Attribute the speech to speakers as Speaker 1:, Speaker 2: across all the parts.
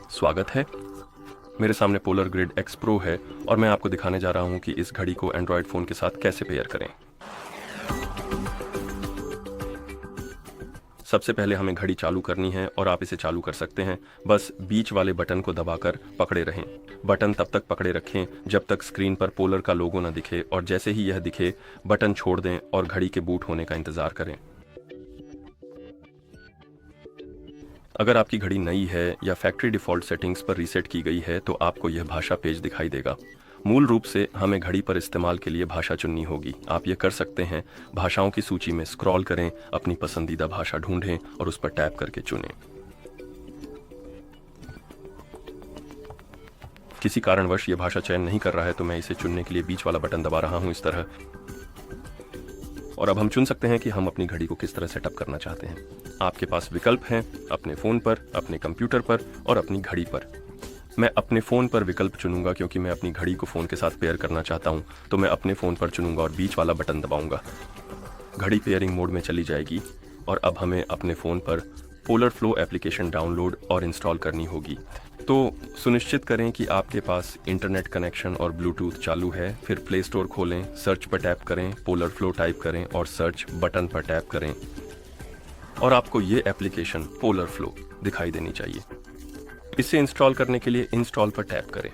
Speaker 1: स्वागत है। मेरे सामने पोलर ग्रिड X Pro है और मैं आपको दिखाने जा रहा हूं कि इस घड़ी को एंड्रॉयड फ़ोन के साथ कैसे पेयर करें। सबसे पहले हमें घड़ी चालू करनी है और आप इसे चालू कर सकते हैं। बस बीच वाले बटन को दबाकर पकड़े रहें। बटन तब तक पकड़े रखें जब तक स्क्रीन पर पोलर का लोगो न दिखे, और जैसे ही यह दिखे बटन छोड़ दें और घड़ी के बूट होने का इंतज़ार करें। अगर आपकी घड़ी नई है या फैक्ट्री डिफ़ॉल्ट सेटिंग्स पर रीसेट की गई है तो आपको यह भाषा पेज दिखाई देगा। मूल रूप से हमें घड़ी पर इस्तेमाल के लिए भाषा चुननी होगी। आप ये कर सकते हैं, भाषाओं की सूची में स्क्रॉल करें, अपनी पसंदीदा भाषा ढूंढें और उस पर टैप करके चुनें। किसी कारणवश ये भाषा चयन नहीं कर रहा है तो मैं इसे चुनने के लिए बीच वाला बटन दबा रहा हूँ, इस तरह। और अब हम चुन सकते हैं कि हम अपनी घड़ी को किस तरह सेटअप करना चाहते हैं। आपके पास विकल्प हैं अपने फ़ोन पर, अपने कंप्यूटर पर और अपनी घड़ी पर। मैं अपने फ़ोन पर विकल्प चुनूंगा क्योंकि मैं अपनी घड़ी को फ़ोन के साथ पेयर करना चाहता हूं, तो मैं अपने फ़ोन पर चुनूंगा और बीच वाला बटन दबाऊंगा। घड़ी पेयरिंग मोड में चली जाएगी और अब हमें अपने फ़ोन पर पोलर फ्लो एप्लीकेशन डाउनलोड और इंस्टॉल करनी होगी। तो सुनिश्चित करें कि आपके पास इंटरनेट कनेक्शन और ब्लूटूथ चालू है। फिर प्ले स्टोर खोलें, सर्च पर टैप करें, पोलर फ्लो टाइप करें और सर्च बटन पर टैप करें और आपको ये एप्लीकेशन पोलर फ्लो दिखाई देनी चाहिए। इसे इंस्टॉल करने के लिए इंस्टॉल पर टैप करें।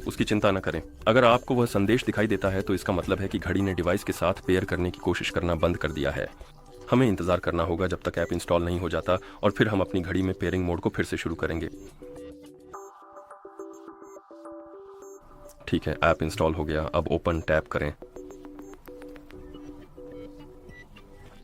Speaker 1: उसकी चिंता न करें। अगर आपको वह संदेश दिखाई देता है तो इसका मतलब है कि घड़ी ने डिवाइस के साथ पेयर करने की कोशिश करना बंद कर दिया है। हमें इंतजार करना होगा जब तक ऐप इंस्टॉल नहीं हो जाता और फिर हम अपनी घड़ी में पेयरिंग मोड को फिर से शुरू करेंगे। ठीक है, ऐप इंस्टॉल हो गया। अब ओपन टैप करें,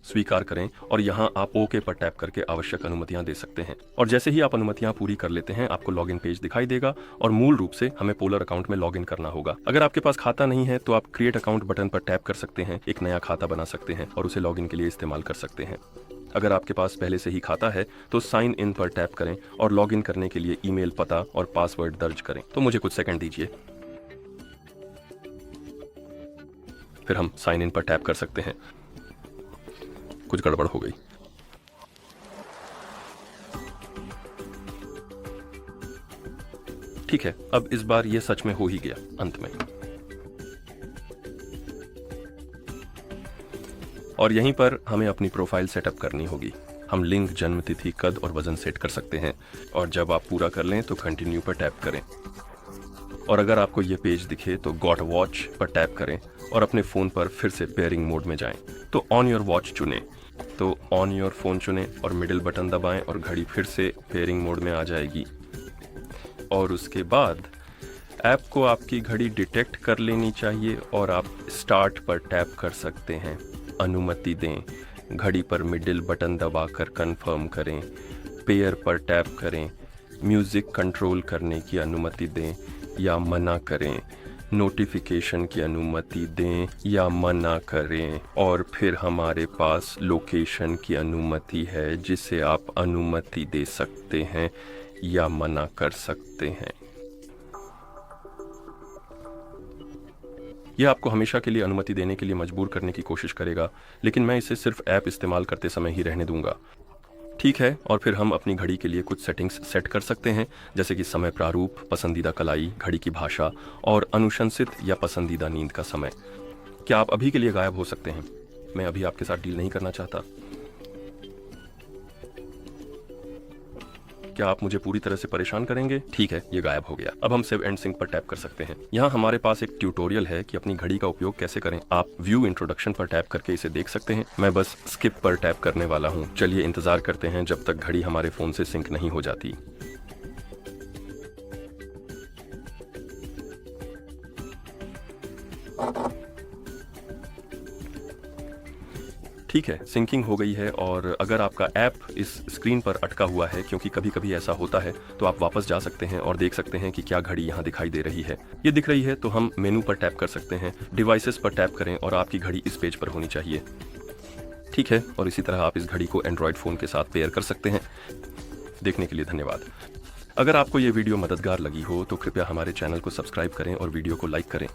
Speaker 1: स्वीकार करें और यहां आप ओके पर टैप करके आवश्यक अनुमतियां दे सकते हैं। और जैसे ही आप अनुमतियां पूरी कर लेते हैं आपको लॉगिन पेज दिखाई देगा और मूल रूप से हमें पोलर अकाउंट में लॉगिन करना होगा। अगर आपके पास खाता नहीं है तो आप क्रिएट अकाउंट बटन पर टैप कर सकते हैं, एक नया खाता बना सकते हैं और उसे लॉगिन के लिए इस्तेमाल कर सकते हैं। अगर आपके पास पहले से ही खाता है तो साइन इन पर टैप करें और लॉगिन करने के लिए ईमेल, पता और पासवर्ड दर्ज करें। तो मुझे कुछ सेकंड दीजिए, फिर हम साइन इन पर टैप कर सकते हैं। कुछ गड़बड़ हो गई। ठीक है, अब इस बार यह सच में हो ही गया अंत में। और यहीं पर हमें अपनी प्रोफाइल सेटअप करनी होगी। हम लिंग, जन्म तिथि, कद और वजन सेट कर सकते हैं और जब आप पूरा कर लें तो कंटिन्यू पर टैप करें। और अगर आपको ये पेज दिखे तो गॉट वॉच पर टैप करें और अपने फ़ोन पर फिर से पेयरिंग मोड में जाएं। तो ऑन योर वॉच चुनें, तो ऑन योर फ़ोन चुनें और मिडिल बटन दबाएं और घड़ी फिर से पेयरिंग मोड में आ जाएगी। और उसके बाद ऐप को आपकी घड़ी डिटेक्ट कर लेनी चाहिए और आप स्टार्ट पर टैप कर सकते हैं। अनुमति दें, घड़ी पर मिडिल बटन दबाकर कंफर्म करें, पेयर पर टैप करें, म्यूज़िक कंट्रोल करने की अनुमति दें या मना करें, नोटिफिकेशन की अनुमति दें या मना करें, और फिर हमारे पास लोकेशन की अनुमति है जिसे आप अनुमति दे सकते हैं या मना कर सकते हैं। यह आपको हमेशा के लिए अनुमति देने के लिए मजबूर करने की कोशिश करेगा, लेकिन मैं इसे सिर्फ ऐप इस्तेमाल करते समय ही रहने दूंगा। ठीक है, और फिर हम अपनी घड़ी के लिए कुछ सेटिंग्स सेट कर सकते हैं, जैसे कि समय प्रारूप, पसंदीदा कलाई, घड़ी की भाषा और अनुशंसित या पसंदीदा नींद का समय। क्या आप अभी के लिए गायब हो सकते हैं? मैं अभी आपके साथ डील नहीं करना चाहता। क्या आप मुझे पूरी तरह से परेशान करेंगे? ठीक है, ये गायब हो गया। अब हम सेव एंड सिंक पर टैप कर सकते हैं। यहाँ हमारे पास एक ट्यूटोरियल है कि अपनी घड़ी का उपयोग कैसे करें। आप व्यू इंट्रोडक्शन पर टैप करके इसे देख सकते हैं। मैं बस स्किप पर टैप करने वाला हूँ। चलिए इंतजार करते हैं जब तक घड़ी हमारे फ़ोन से सिंक नहीं हो जाती। ठीक है, सिंकिंग हो गई है और अगर आपका ऐप इस स्क्रीन पर अटका हुआ है, क्योंकि कभी कभी ऐसा होता है, तो आप वापस जा सकते हैं और देख सकते हैं कि क्या घड़ी यहाँ दिखाई दे रही है। ये दिख रही है तो हम मेनू पर टैप कर सकते हैं, डिवाइसेस पर टैप करें और आपकी घड़ी इस पेज पर होनी चाहिए। ठीक है, और इसी तरह आप इस घड़ी को एंड्रॉयड फ़ोन के साथ पेयर कर सकते हैं। देखने के लिए धन्यवाद। अगर आपको ये वीडियो मददगार लगी हो तो कृपया हमारे चैनल को सब्सक्राइब करें और वीडियो को लाइक करें।